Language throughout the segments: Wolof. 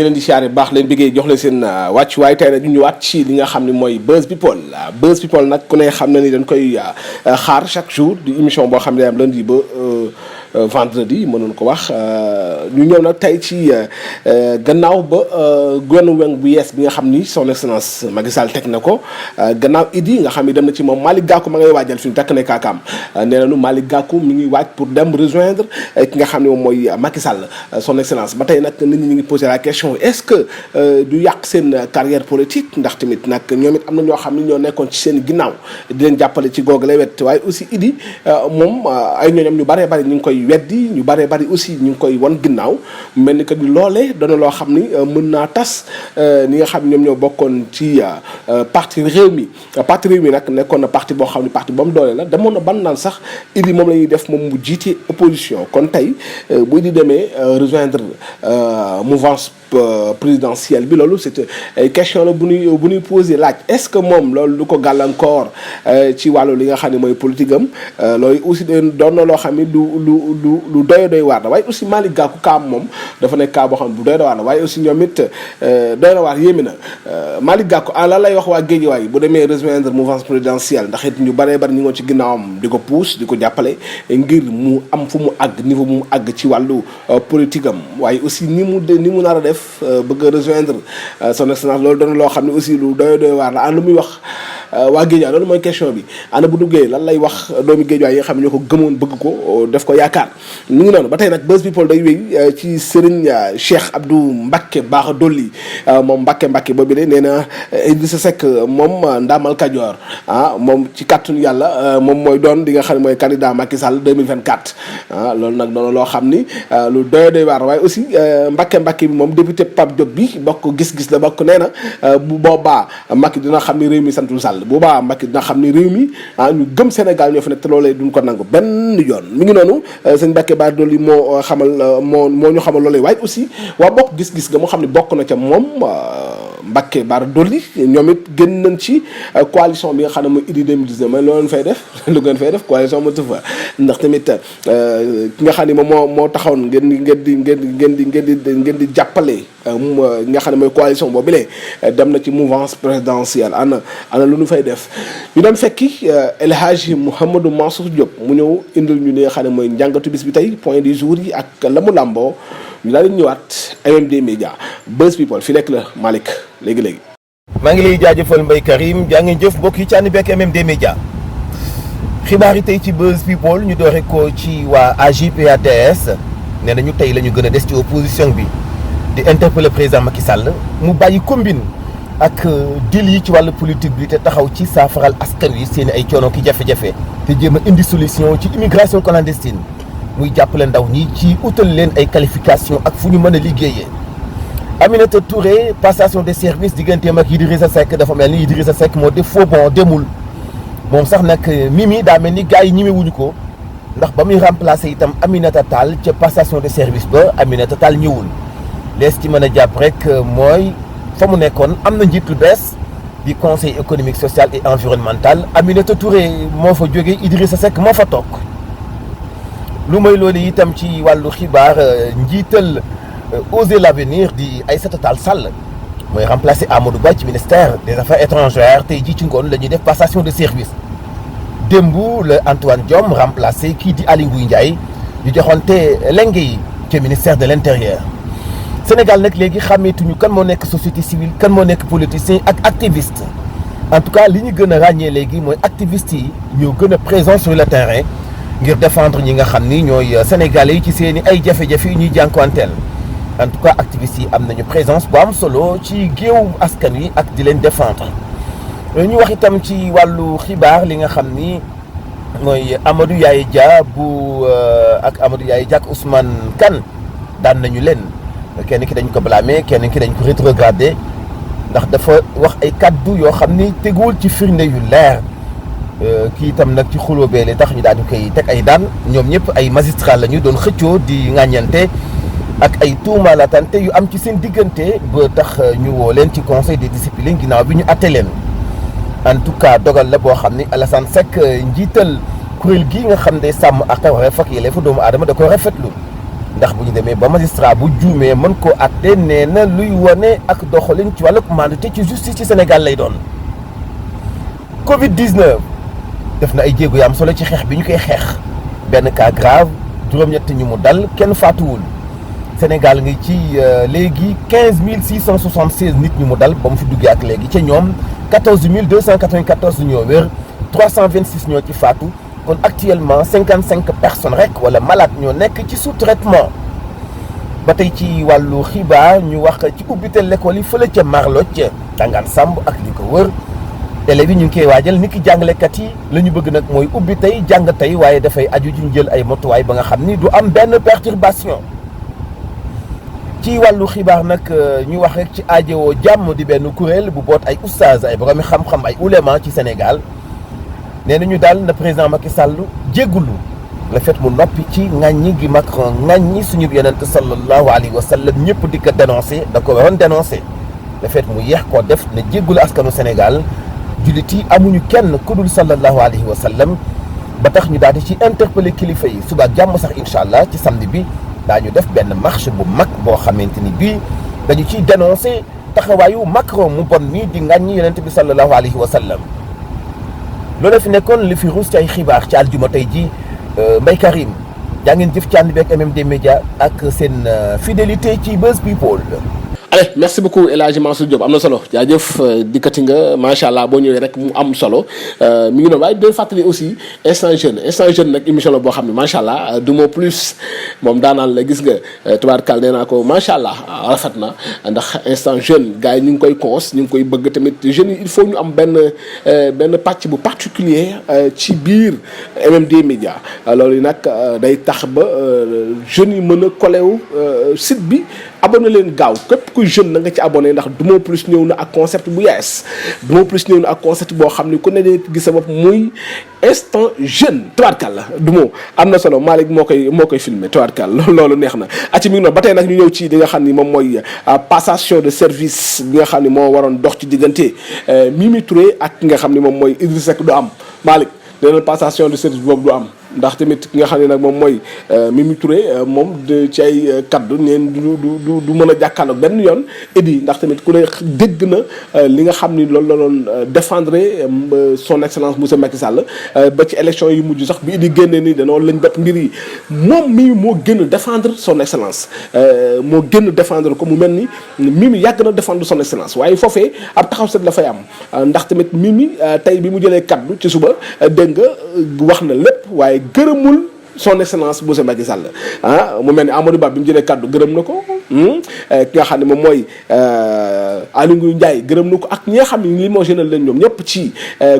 ñu leen di siyaare baax leen bëggee jox leen seen wàccuwaay tey nag ñu ñëwaat ci li nga xam ne mooy Buzz People Buzz People nag ku ne xam na ni dañ koy xaar chaque jour di émission boo xam ne am lundi ba vendredi mënoon ko wax ñu ñëw nag tey ci gannaaw ba gouvernement bu yees bi nga xam ni son excellence Macky Sall teg na ko gannaaw Idi nga xam ni dem na ci moom Malick Gakou ma ngay waajal fi mu takk ne kaakaam nee nañu Malick Gakou mi ngi waaj pour dem rejoindre ki nga xam ne moom mooy Macky Sall son excellence ba tey nag nit ñi ñu ngi posé la question est-ce que du yàq seen carrière politique ndax tamit nag ñoom it am na ñoo xam ne ñoo nekkoon ci seen ginnaaw di leen jàppale ci googu lay wet waaye aussi Idi moom ay ñooñam ñu baree bari ñu ngi koy weddi ñu baree bari aussi ñu ngi koy wan ginnaaw mel ni que ni loolee doona loo xam ni mën naa tas ñi nga xam ne ñoom ñoo bokkoon ci parti réew mi nag nekkoon na parti boo xam ne parti ba mu doole la demoon na ban naan sax Idi moom la ñuy def moom mu jiite opposition kon tey bu Idi demee rejoindre mouvance présidentielle bi loolu c'est question la bu ñuy poser laaj est-ce que moom loolu lu ko gàllankoor ci wàllu li nga xam ne mooy politique am loolu aussi doon na loo xam ne lu doy waar la waaye aussi Malick Gakou kaam moom dafa nekk kaa boo xam ne bu doy waar la waaye aussi ñoom it doy na waar yéemi na Malick Gakou lan lay wax waa Guédiawaye bu demee rejoindre mouvance présidentielle ndax it ñu baree bari ñu ngoon ci ginnaawam di ko pousse di ko jàppale ngir mu am fu mu àgg niveau bu mu àgg ci wàllu politique am waaye aussi ni mu nar a def bëgg a rejoindre son excellence loolu doon loo xam ne aussi lu doy waar la lu muy wax waa Guédiawaye loolu mooy question bi ana bu duggee lan lay wax doomi Guédiawaye yi nga xam ne ñoo ko gëmoon bëgg ko def ko yaakaar mu ngi noonu ba tey nag Buzz People day wéy ci Serigne Cheikh Abdou Mbacké Bara Dolly moom Mbacké boobu de nee na Idrissa Seck moom Ndamal Kajoor moom ci kàttanu yàlla moom mooy doon di nga xam ne mooy candidat Macky Sall 2024 loolu nag doon loo xam ni lu doy waar waaye aussi Mbacké bi moom député Pape Diop bi bokk gis-gis la bokk nee na bu boobaa Macky dina xam ni réew mi santul Sall bu boobaa Macky dina xam ni réew mi ñu gëm Sénégal ñoo fi nekk te loolee duñ ko nangu benn yoon mi ngi noonu sëñ Mbacké Bara Dolly moo ñu xamal loolee waaye aussi waa bokk gis-gis nga moo xam ne bokk na ca moom Mbacké Bara Dolly ñoom it génn nañ ci coalition bi nga xam ne mooy Idy 2019 mooy loolu fay def lu ngeen fay def coalition ma tufa ndax tamit ki nga xam ne moom moo taxawoon ngeen di jàppale nga xam ne mooy coalition boobu lee dem na ci mouvance présidentielle ana lu ñu fay def ñu dem fekki El Hadji Mouhamadou Mansour Diop mu ñëw indil ñu li nga xam ne mooy njàngatu bis bi tey point du jour yi ak la mu làmboo ñu daal di ñëwaat MMD Media Buzz People fi nekk la Malick léegi-léegi maa ngi lay jaajëfal Mbaye Karim jaa ngeen jëf mbokk yi ci ànd bekk MMD Media xibaar yi tey ci Buzz People ñu doore ko ci waa AJ/PADS nee nañu tey la ñu gën a des ci opposition bi di interpeller président Macky Sall mu bàyyi combine ak dil yi ci wàllu politique bi te taxaw ci saafaral askan wi seen ay coono ki jafe-jafe te jéem a indi solution ci immigration clandestine muy jàppale ndaw ñi ci utal leen ay qualification ak fu ñu mën a liggéeyee. Aminata Touré passation de service digganteem ak Idrissa Seck dafa mel ni Idrissa Seck moo def faux bon demul moom sax nag Mimi daa mel ni gars yi ñemewuñu ko ndax ba muy remplacer itam Aminata Tall ca passation de service ba Aminata Tall ñëwul lees ci mën a jàpp rek mooy fa mu nekkoon am na njiit lu bees di conseil économique social et environnemental Aminata Touré moo fa jógee Idrissa Seck moo fa toog lu may loolu itam ci wàllu xibaar njiital Oser l'avenir di Aïssata Tall Sall mooy remplacer Amadou Ba ci ministère des affaires étrangères tey jii ci ngoon la ñuy def passation de service démb la Antoine Diome remplacé kii di Aly Ngouille Ndiaye ñu joxonte lenge yi ci ministère de l'intérieur Sénégal nag léegi xàmmeetuñu kan moo nekk société civile kan moo nekk politicien ak activiste en tout cas li ñu gën a ràññee léegi mooy activistes yi ñoo gën a présent sur le terrain ngir défendre ñi nga xam ni ñooy sénégalais yi ci seen i ay jafe-jafe yu ñuy jànkuwanteel en tout cas activistes yi am nañu présence bu am solo ci géew askan wi ak di leen défendre ñu wax itam ci wàllu xibaar li nga xam ni mooy Amadou Yaye Dia ak Amadou Yaye Dia ak Ousmane Kane daan nañu leen kenn ki dañ ko blâmer kenn ki dañ ko rétrogradé ndax dafa wax ay kaddu yoo xam ni teguwul ci firnde yu leer kii itam nag ci xuloo beele tax ñu daal di koy teg ay daan ñoom ñëpp ay magistrat la ñu doon xëccoo di ŋàññante ak ay tuumaalatante yu am ci seen diggante ba tax ñu woo leen ci conseil de discipline ginnaaw bi ñu atte leen en tout cas dogal la boo xam ni Alassane Seck njiital kuréel gii nga xam ne sàmm ak wareef ak yelleefu doomu aadama da ko rafetlu ndax bu ñu demee ba magistrat bu juumee mën koo àtte nee na luy wane ak doxalin ci wàllu mandate ci justice ci Sénégal lay doon. Covid-19 def na ay jéego yu am solo ci xeex bi ñu koy xeex benn cas grave juróom-ñett ñu mu dal kenn faatuwul Sénégal ngi ci léegi 15676 nit ñu mu dal ba mu fi duggee ak léegi ca ñoom 14294 ñoo wér 326 ñoo ci faatu kon actuellement 55 personnes rek wala malade ñoo nekk ci sous traitement. ba tey ci wàllu xibaar ñu wax ci ubbiteel l'école yi fële ca Marloj Dangaan Samb ak li ko wër élèves yi ñu ngi koy waajal ni ki jàngalekat yi la ñu bëgg nag mooy ubbi tey jàng tey waaye dafay aju ci ñu jël ay motuwaay ba nga xam ni du am benn perturbation. ci wàllu xibaar nag ñu wax rek ci aajowoo jàmm di benn kuréel bu boot ay oustaz ay borom xam-xam ay ulema ci Sénégal nee nañu daal na président Macky Sall jéggulu le fait mu noppi ci ŋàññi gi Macron ŋàññi suñu yonent sallallahu alayhi wa sallam ñëpp di ko dénoncé da ko waroon dénoncé le fait mu yeex koo def na jéggulu askanu Sénégal jullit yi amuñu kenn ku dul sallallahu alayhi wa sallam ba tax ñu daal di ci interpellé kilifa yi suba ak jàmm sax incha allah ci samedi bi daañu def benn marche bu mag boo xamante ni bii dañu ciy dénoncé taxawaayu Macron mu bon nii di ŋàññi yonent bi sallallahu alayhi wa sallam. loolu fi nekkoon li fi ruus ci ay xibaar ci aljuma tey ji Mbaye Karim jaa ngeen jëf ci ànd beeg MMD Média ak seen fidélité ci Buzz People. allez merci beaucoup El Hadji Mansour Diop am na solo jaajëf dikkati nga macha allah boo ñëwee rek mu am solo mi ngi noonu waaye day fàttali aussi instant jeune nag émission la boo xam ne macha allah du mot plus moom daanaan la gis nga tubaarkal nee naa ko macha allah rafet na ndax instant jeune gars yi ñu ngi koy cons ñu ngi koy bëgg tamit jeunes yi il faut ñu am benn pàcc bu particulier ci biir MMD Média loolu nag day tax ba jeunes yi mën a kolewu site bi abonné leen gaaw képp ku jeune na nga ci abonné ndax Dumo Plus ñëw na ak concept bu yees Dumo Plus ñëw na ak concept boo xam ni ku ne dee gis sa bopp muy instant jeune tubaarkàlla Dumo am na solo Malick moo koy filmé tubaarkàlla loolu neex na aci mi ngi noonu ba tey nag ñu ñëw ci li nga xam ni moom mooy passation de service bi nga xam ni moo waroon dox ci diggante Mimi Touré ak ki nga xam ni moom mooy Idrissa Seck du am Malick nee na passation de service boobu du am ndax tamit ki nga xam ne nag moom mooy Mimi Touré moom ci ay kaddu neen du mën a jàkkaarloog benn yoon Idi ndax tamit ku ne dégg na li nga xam ni loolu la doon défendre son excellence monsieur Macky Sall ba ci élection yi mujj sax bi Idi génnee ni danoo lañ bet mbir yi moom Mimi moo gën a défendre son excellence moo gën a défendre ko mu mel ni Mimi yàgg na défendre son excellence waaye foofee ab taxaw set la fay am ndax tamit Mimi tey bi mu jëlee kaddu ci suba dégg nga wax na lépp waaye gërëmul son excellence monsieur Macky Sall mu mel ni Amadou Ba bi mu jëlee kaddu gërëm na ko ki nga xam ne moom mooy Aly Ngouille Ndiaye gërëm na ko ak ñi nga xam ne li moo génal leen ñoom ñëpp ci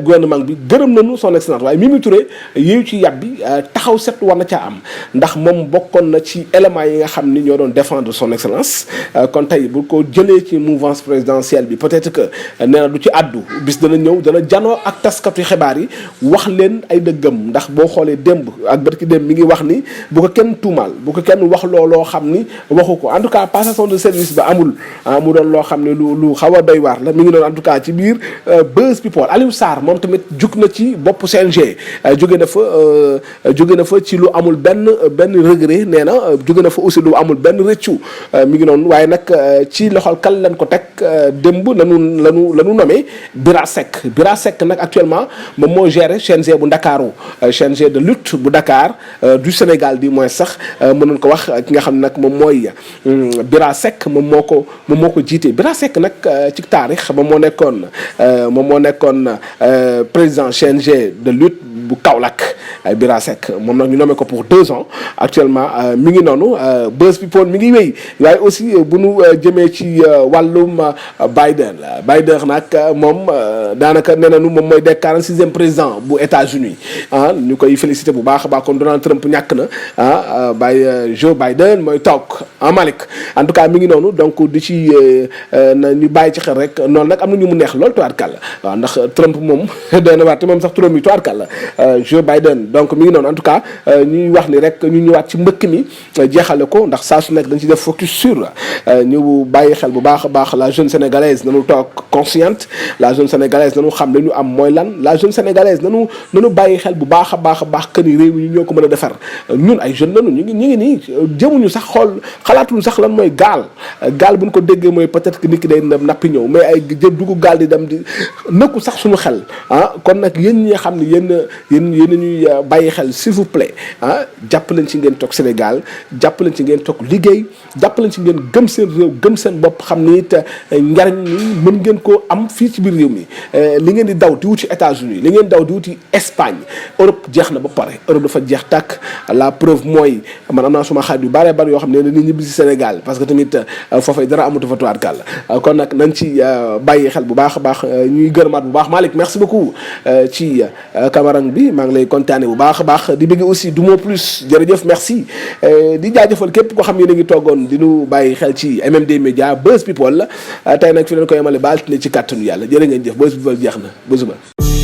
gouvernement bi gërëm nañu son excellence waaye Mimi Touré yéeyu ci yàbbi taxaw set war na caa am ndax moom bokkoon na ci éléments yi nga xam ni ñoo doon défendre son excellence kon tey bu ko jëlee ci mouvance présidentielle bi peut-être que nee na du ci àddu bis dana ñëw dana janoo ak taskatu xibaar yi wax leen ay dëggam ndax boo xoolee démb ak barki démb mi ngi wax ni bu ko kenn tuumaal bu ko kenn wax looloo xam ni waxu ko en tout cas passation de service ba amul mu doon loo xam ne lu xaw a doy waar la mi ngi doon en tout cas ci biir Buzz People Aliou Sarr moom tamit jug na ci bopp CNG jóge na fa ci lu amul benn regret nee na jóge na fa aussi lu amul benn rëccu mi ngi noonu waaye nag ci loxol kan lañ ko teg démb lanu nommé Bira Seck nag actuellement moom moo géré CNG bu Ndakaaru CNG de lutte bu Dakar du Sénégal di mooy sax mënoon ko wax ki nga xam ne nag moom mooy Bira Seck moom moo ko jiite Bira Seck nag ci taarix moom moo nekkoon président CNG de lutte bu Kaolack Bira Seck moom nag ñu nommé ko pour 2 ans actuellement mi ngi noonu Buzz People mi ngi wéy waaye aussi bu nu jëmee ci wàllum Biden nag moom daanaka nee nañu moom mooy des 46e président bu États-Unis ñu koy félicité bu baax a baax kon Donald Trump ñàkk na Joe Biden mooy toog Malick en tout cas mi ngi noonu donc di ci na ñu bàyyi ci xel rek noonu nag am na ñu mu neex lool tubaarkàlla waaw ndax Trump moom doy na waar te moom sax turam yi tubaarkàlla Joe Biden donc mi ngi noonu en tout cas ñuy wax ni rek ñu ñëwaat ci mbëkk mi jeexale ko ndax saa su nekk dañ ci def focus sur ñu bàyyi xel bu baax a baax la jeune sénégalaise nañu toog consciente la jeune sénégalaise nañu xam li ñu am mooy lan la jeune sénégalaise nañu bàyyi xel bu baax a baax que ni réew mi ñu ñoo ko mën a defar ñun ay jeunes lañu ñu ngi nii jëmuñu sax xalaatuñu sax lan mooy gaal bu ñu ko déggee mooy peut-être que nit ki day nappi ñëw mais ay dugg gaal di dem di nëkku sax suñu xel kon nag yéen ñi xam ne yéen ñuy bàyyi xel s'il vous plaît jàpp leen ci ngeen toog Sénégal jàpp leen ci ngeen toog liggéey jàpp leen ci ngeen gëm seen réew gëm seen bopp xam ni it njariñ li mën ngeen koo am fii ci biir réew mi li ngeen di daw di wuti États-Unis li ngeen daw di wuti Espagne Europe jeex na ba pare Europe dafa jeex tàkk la preuve mooy man am naa suma xarit yu bare bari yoo xam ne ni ñibbi si Sénégal parce que tamit foofay dara amatu fa tuwaat kàll kon nag nañ ci bàyyi xel bu baax a baax ñuy gërëmaat bu baax Malick merci beaucoup ci camarang bi maa ngi lay kontaane bu baax a baax di bëgg aussi du mot plus jërëjëf merci di jaajëfal képp koo xam ne a ngi toogoon di nu bàyyi xel ci MMD Média Buzz People la tey nag fi leen ko yemale baal ne ci kàttanu yàlla jërë ngeen jëf Buzz People jeex na ba suba